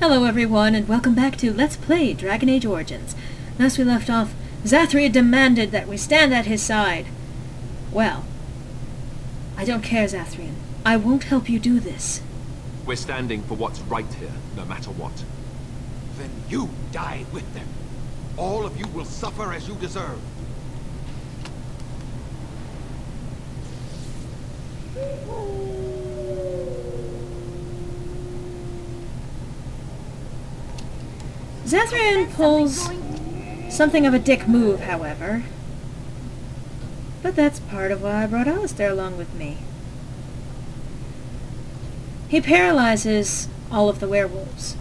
Hello everyone, and welcome back to Let's Play Dragon Age Origins. Last we left off, Zathria demanded that we stand at his side. Well, I don't care, Zathrian. I won't help you do this. We're standing for what's right here, no matter what. Then you die with them. All of you will suffer as you deserve. Zathrian pulls something of a dick move, however. But that's part of why I brought Alistair along with me. He paralyzes all of the werewolves.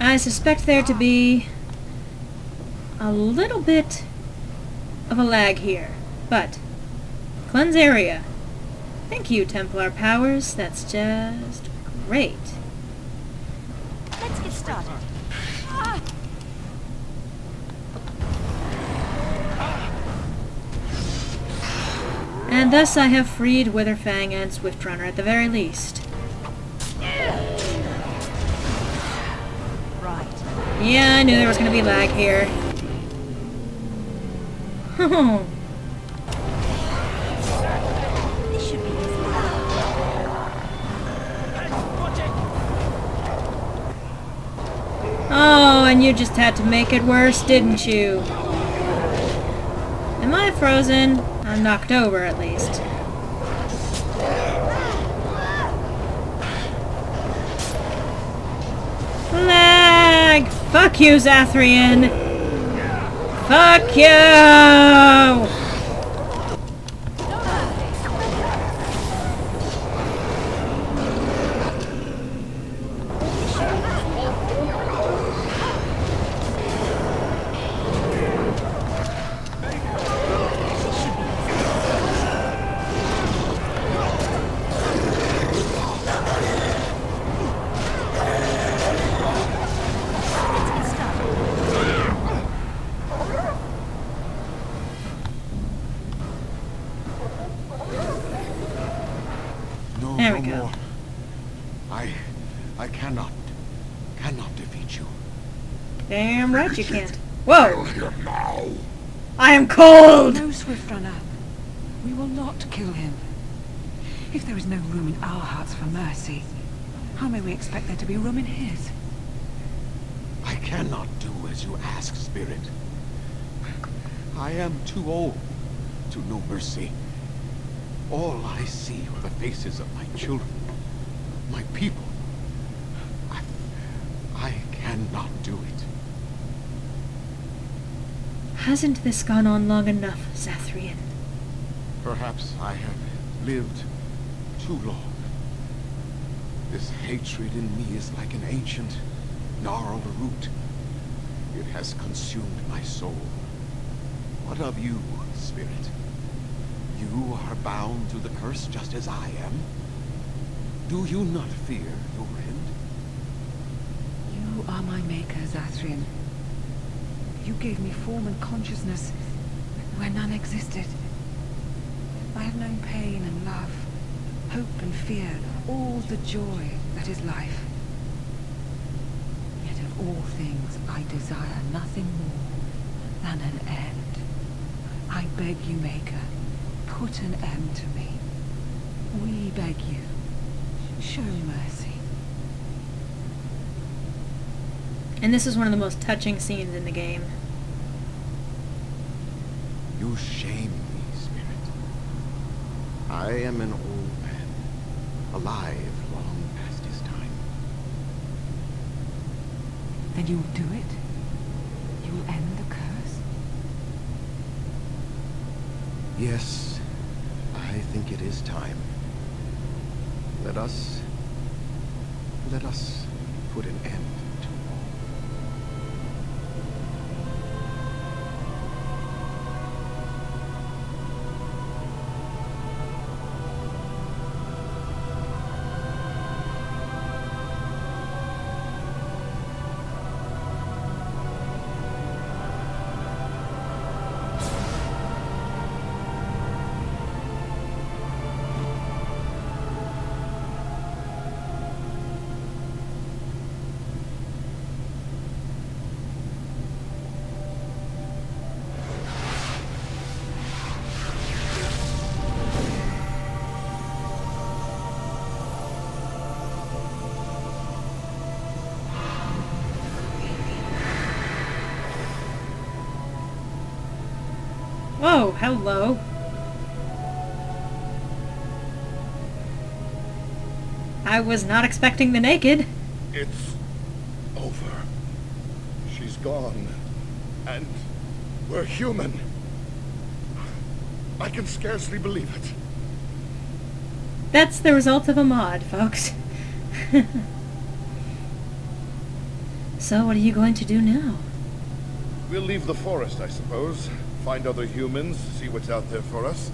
I suspect there to be a little bit of a lag here, but cleanse area. Thank you, Templar Powers. That's just great. Let's get started. And thus I have freed Witherfang and Swiftrunner at the very least. Right. Yeah, I knew there was going to be lag here. This should be easy. Oh, and you just had to make it worse, didn't you? Am I frozen? I'm knocked over, at least. Lag! Fuck you, Zathrian! Fuck you! There we go. I cannot defeat you. Damn right you can't. Whoa! I am cold! No, Swiftrunner. We will not kill him. If there is no room in our hearts for mercy, how may we expect there to be room in his? I cannot do as you ask, Spirit. I am too old to know mercy. All I see are the faces of my children, my people. I cannot do it. Hasn't this gone on long enough, Zathrian? Perhaps I have lived too long. This hatred in me is like an ancient, gnarled root. It has consumed my soul. What of you, Spirit? You are bound to the curse just as I am. Do you not fear your end? You are my maker, Zathrian. You gave me form and consciousness where none existed. I have known pain and love, hope and fear, all the joy that is life. Yet of all things, I desire nothing more than an end. I beg you, Maker, put an end to me. We beg you, show mercy. And this is one of the most touching scenes in the game. You shame me, Spirit. I am an old man, alive long past his time. Then you will do it? You will end the curse? Yes, I think it is time. Let us put an end to all. Oh, hello. I was not expecting the naked. It's over. She's gone. And we're human. I can scarcely believe it. That's the result of a mod, folks. So, what are you going to do now? We'll leave the forest, I suppose. Find other humans, see what's out there for us.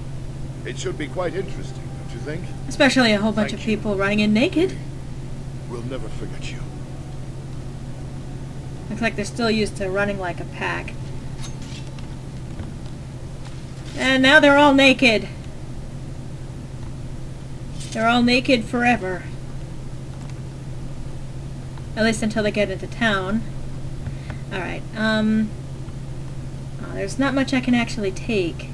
It should be quite interesting, don't you think? Especially a whole bunch Thank of you. people running in naked. We'll never forget you. Looks like they're still used to running like a pack. And now they're all naked. They're all naked forever. At least until they get into town. Alright, oh, there's not much I can actually take.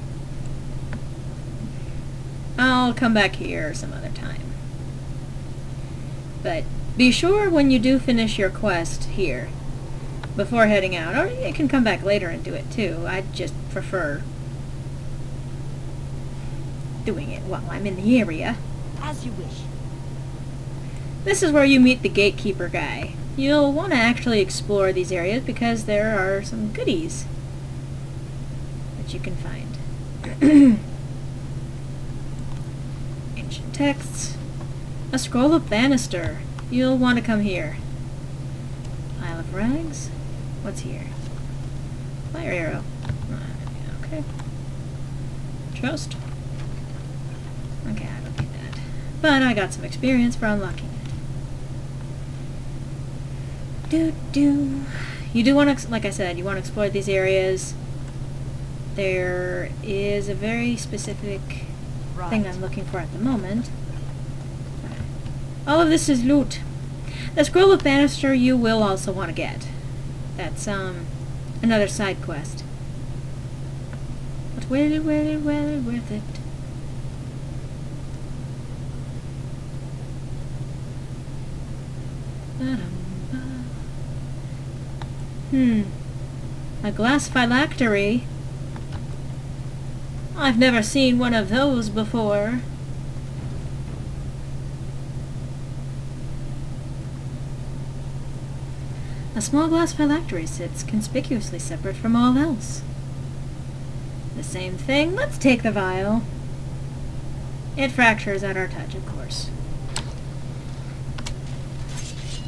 I'll come back here some other time. But be sure when you do finish your quest here, before heading out, or you can come back later and do it too. I just prefer doing it while I'm in the area. As you wish. This is where you meet the gatekeeper guy. You'll want to actually explore these areas because there are some goodies that you can find. Ancient texts. A scroll of banister. You'll want to come here. Pile of rags. What's here? Fire arrow. Okay. Trust. Okay, I don't need that. But I got some experience for unlocking it. You do want to, like I said, you want to explore these areas. There is a very specific thing I'm looking for at the moment. All of this is loot. The scroll of banister you will also want to get. That's another side quest. But well worth it. A glass phylactery? I've never seen one of those before. A small glass phylactery sits conspicuously separate from all else. The same thing. Let's take the vial. It fractures at our touch, of course.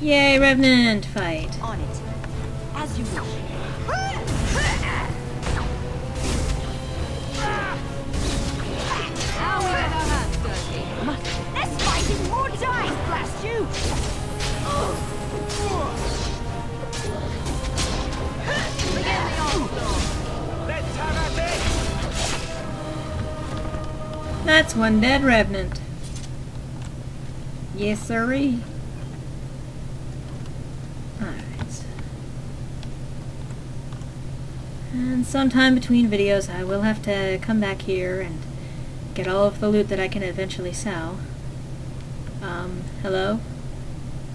Yay, Revenant! Fight. On it. As you wish. Now we get our hands dirty. Let's fight in more time, blast you! Begin the onslaught. Let's have at it! That's one dead Revenant. Yes, sirree. Alright. And sometime between videos I will have to come back here and get all of the loot that I can eventually sell. Hello?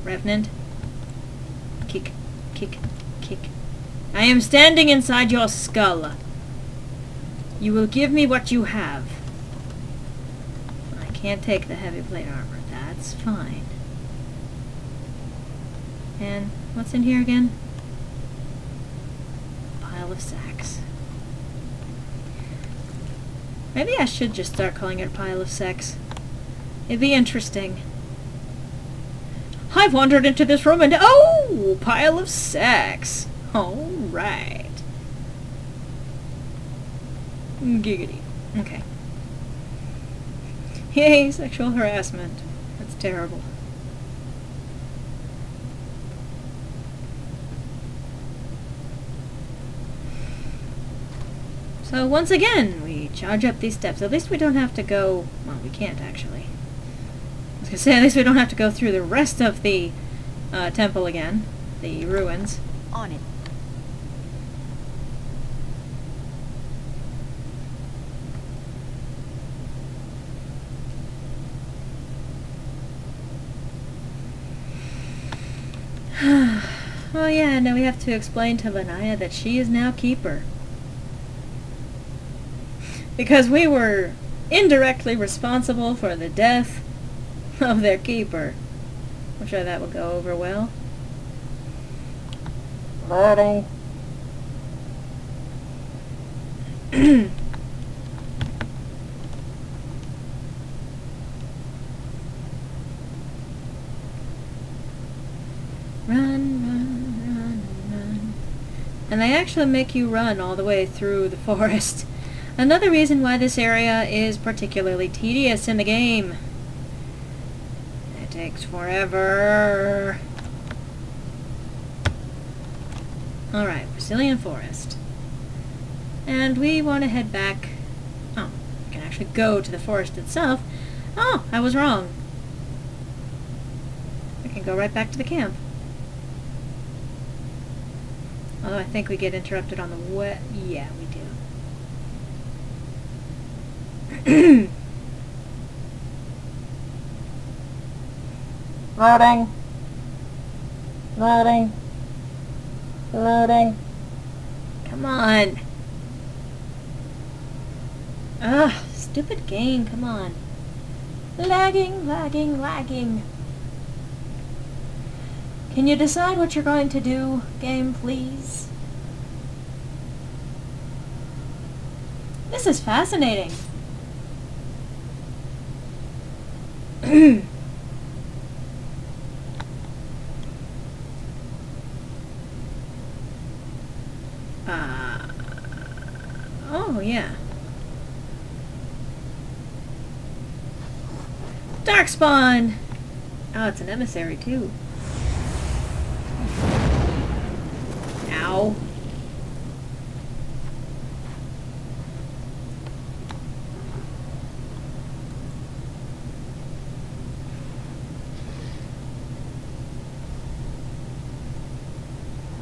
Revenant? Kick, kick, kick. I am standing inside your skull. You will give me what you have. I can't take the heavy plate armor. That's fine. And what's in here again? Pile of sacks. Maybe I should just start calling it a pile of sacks. It'd be interesting. I've wandered into this room and oh, pile of sacks. All right. Giggity. Okay. Yay, sexual harassment. That's terrible. So once again, we charge up these steps. At least we don't have to go... Well, we can't actually. I was going to say, at least we don't have to go through the rest of the temple again. The ruins. On it. Well, yeah, now we have to explain to Lanaya that she is now Keeper. Because we were indirectly responsible for the death of their keeper. I'm sure that will go over well. Loading. Run. And they actually make you run all the way through the forest. Another reason why this area is particularly tedious in the game. It takes forever. Alright, Brazilian forest. And we want to head back. Oh, we can actually go to the forest itself. Oh, I was wrong. We can go right back to the camp. Although I think we get interrupted on the way. Yeah, we do. Loading. Loading. Loading. Come on. Ugh, stupid game, come on. Lagging. Can you decide what you're going to do, game, please? This is fascinating. Oh, yeah. Darkspawn! Oh, it's an emissary, too. Ow.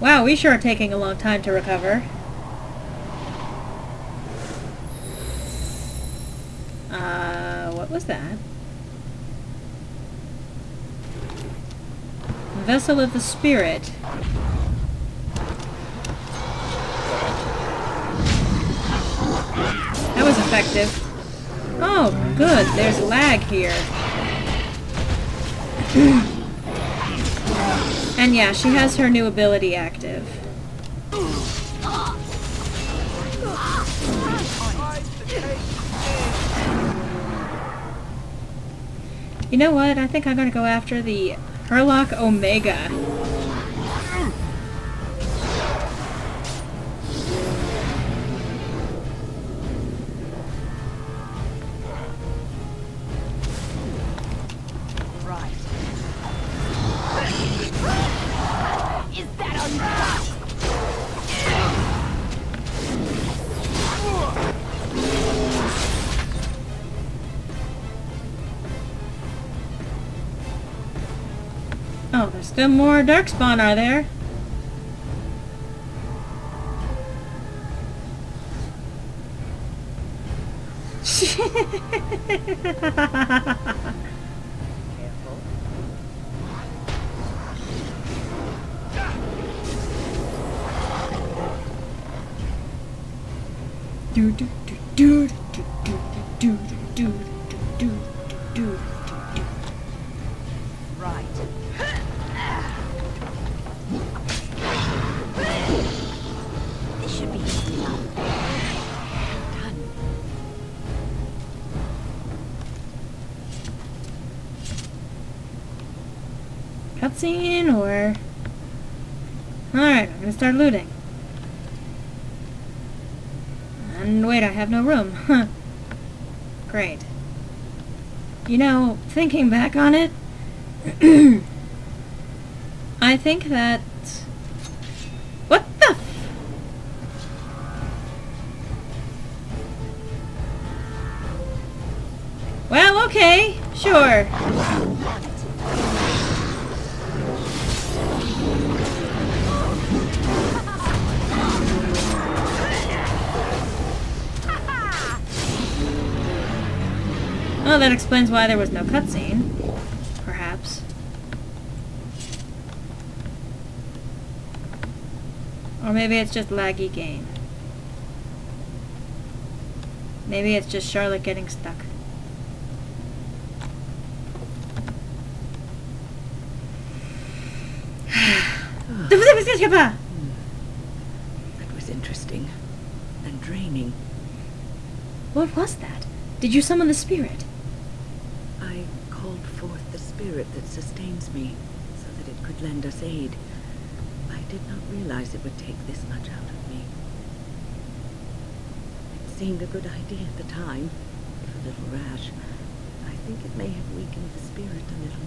Wow, we sure are taking a long time to recover. What was that? Vessel of the Spirit. That was effective. Oh, good. There's lag here. And yeah, she has her new ability active. You know what? I think I'm going to go after the Herlock Omega. Oh, there's still more Darkspawn, are there? Do do do do do do do do do do. Right. This should be easy enough. Done. Cutscene or... Alright, I'm gonna start looting. And wait, I have no room. Huh. Great. You know, thinking back on it, I think that... What the f... Well, okay, sure. Well, that explains why there was no cutscene. Perhaps. Or maybe it's just laggy game. Maybe it's just Charlotte getting stuck. That was interesting. And draining. What was that? Did you summon the spirit? I called forth the spirit that sustains me, so that it could lend us aid. I did not realize it would take this much out of me. It seemed a good idea at the time, if a little rash. I think it may have weakened the spirit a little.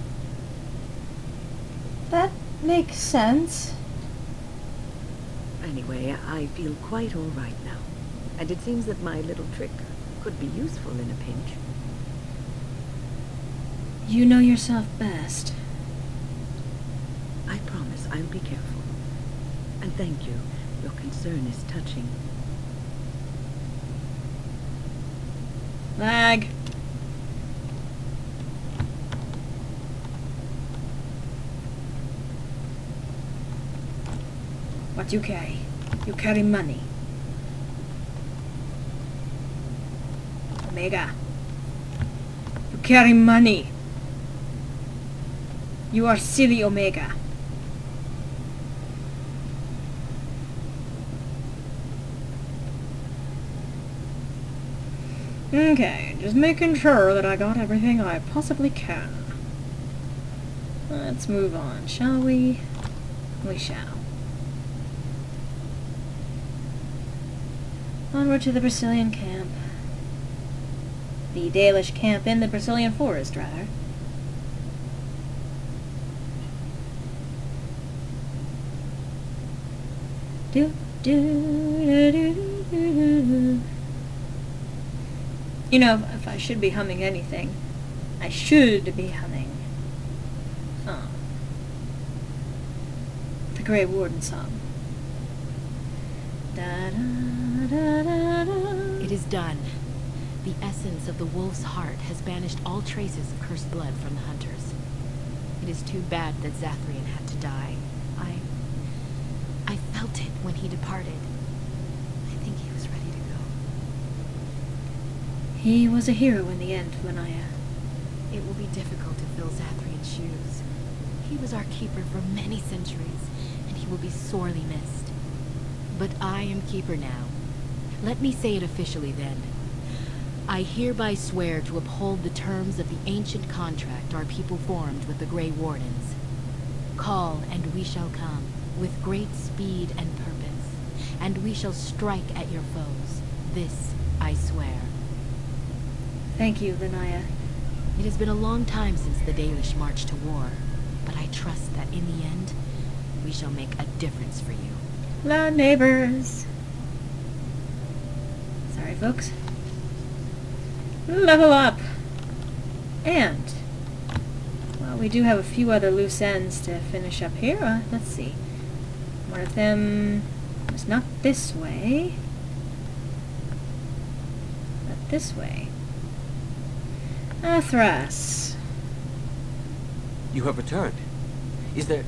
That makes sense. Anyway, I feel quite all right now. And it seems that my little trick could be useful in a pinch. You know yourself best. I promise I'll be careful. And thank you. Your concern is touching. Lag. What you carry? You carry money. Omega. You carry money. You are silly, Omega. Okay, just making sure that I got everything I possibly can. Let's move on, shall we? We shall. Onward to the Brazilian camp. The Dalish camp in the Brazilian forest, rather. Do, do, do, do, do, do. You know, if I should be humming anything, I should be humming. The Grey Warden song. Da, da, da, da, da. It is done. The essence of the wolf's heart has banished all traces of cursed blood from the hunters. It is too bad that Zathrian had to die. I felt it when he departed. I think he was ready to go. He was a hero in the end, Lanaya. It will be difficult to fill Zathrian's shoes. He was our keeper for many centuries, and he will be sorely missed. But I am keeper now. Let me say it officially then. I hereby swear to uphold the terms of the ancient contract our people formed with the Grey Wardens. Call, and we shall come, with great speed and purpose, and we shall strike at your foes. This I swear. Thank you, Lanaya. It has been a long time since the Dalish marched to war, but I trust that in the end, we shall make a difference for you. La neighbors. Sorry, folks. Level up! And, well, we do have a few other loose ends to finish up here. Let's see. One of them was not this way, but this way. Athras. You have returned. Is there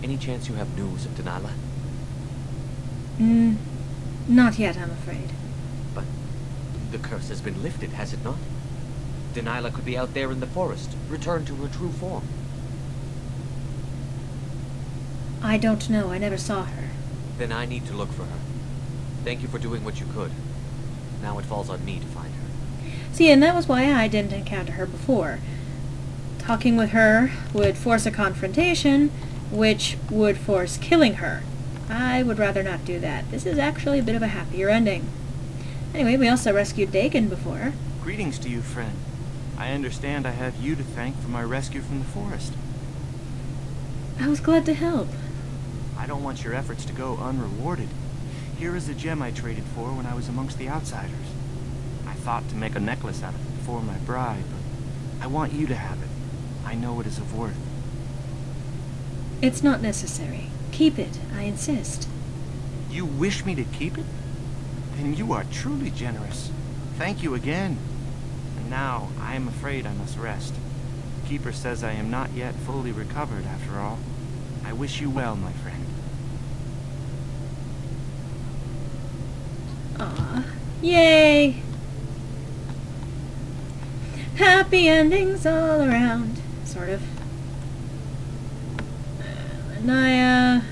any chance you have news of Delilah? Not yet, I'm afraid. But the curse has been lifted, has it not? Delilah could be out there in the forest, returned to her true form. I don't know. I never saw her. Then I need to look for her. Thank you for doing what you could. Now it falls on me to find her. See, and that was why I didn't encounter her before. Talking with her would force a confrontation, which would force killing her. I would rather not do that. This is actually a bit of a happier ending. Anyway, we also rescued Dagon before. Greetings to you, friend. I understand I have you to thank for my rescue from the forest. I was glad to help. I don't want your efforts to go unrewarded. Here is a gem I traded for when I was amongst the outsiders. I thought to make a necklace out of it for my bride, but I want you to have it. I know it is of worth. It's not necessary. Keep it, I insist. You wish me to keep it? Then you are truly generous. Thank you again. And now, I am afraid I must rest. The keeper says I am not yet fully recovered after all. I wish you well, my friend. Aw. Yay! Happy endings all around. Sort of. Naya.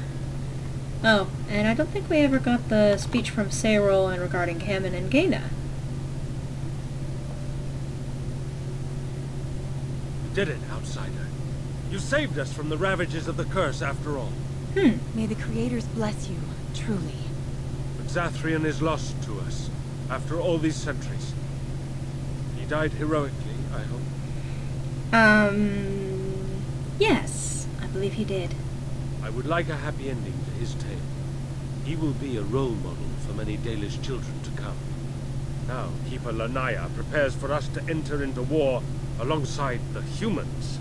Oh, and I don't think we ever got the speech from Sayrol and regarding Hammond and Gaina. You did it, outsider. You saved us from the ravages of the curse after all. May the creators bless you, truly. But Zathrian is lost to us, after all these centuries. He died heroically, I hope. Yes, I believe he did. I would like a happy ending to his tale. He will be a role model for many Dalish children to come. Now, Keeper Lanaya prepares for us to enter into war alongside the humans.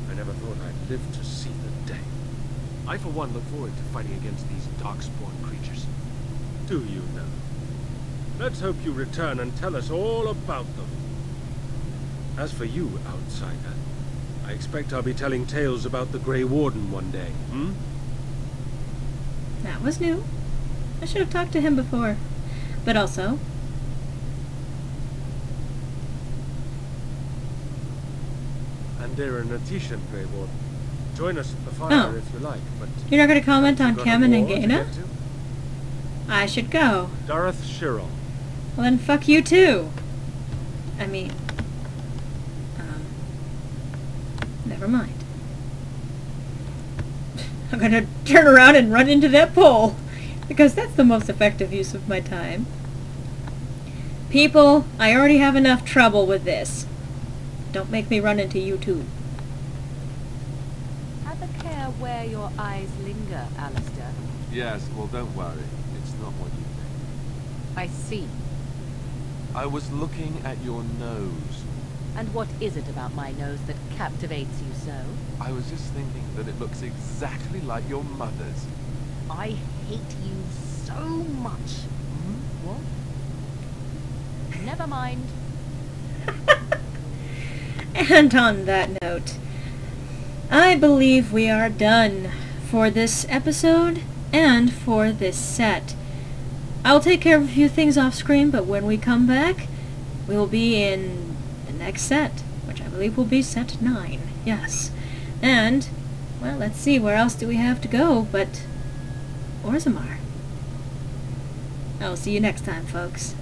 I never thought I'd live to see the day. I, for one, look forward to fighting against these darkspawn creatures. Do you now? Let's hope you return and tell us all about them. As for you, outsider, I expect I'll be telling tales about the Grey Warden one day, That was new. I should have talked to him before. But also... Andera and Natishan, Grey Warden. Join us at the fire if you like, but... You're not going to comment on Hammond and Gaina? Gaina? I should go. Dareth Shirol. Well then fuck you too. I mean... never mind. I'm gonna turn around and run into that pole, because that's the most effective use of my time. People, I already have enough trouble with this. Don't make me run into you too. Have a care where your eyes linger, Alistair. Yes, well, don't worry. It's not what you think. I see. I was looking at your nose. And what is it about my nose that captivates you so? I was just thinking that it looks exactly like your mother's. I hate you so much. What? Never mind. And on that note, I believe we are done for this episode and for this set. I'll take care of a few things off screen, but when we come back, we will be in the next set, which I believe will be set 9. Yes. And, well, let's see, where else do we have to go but Orzammar. I'll see you next time, folks.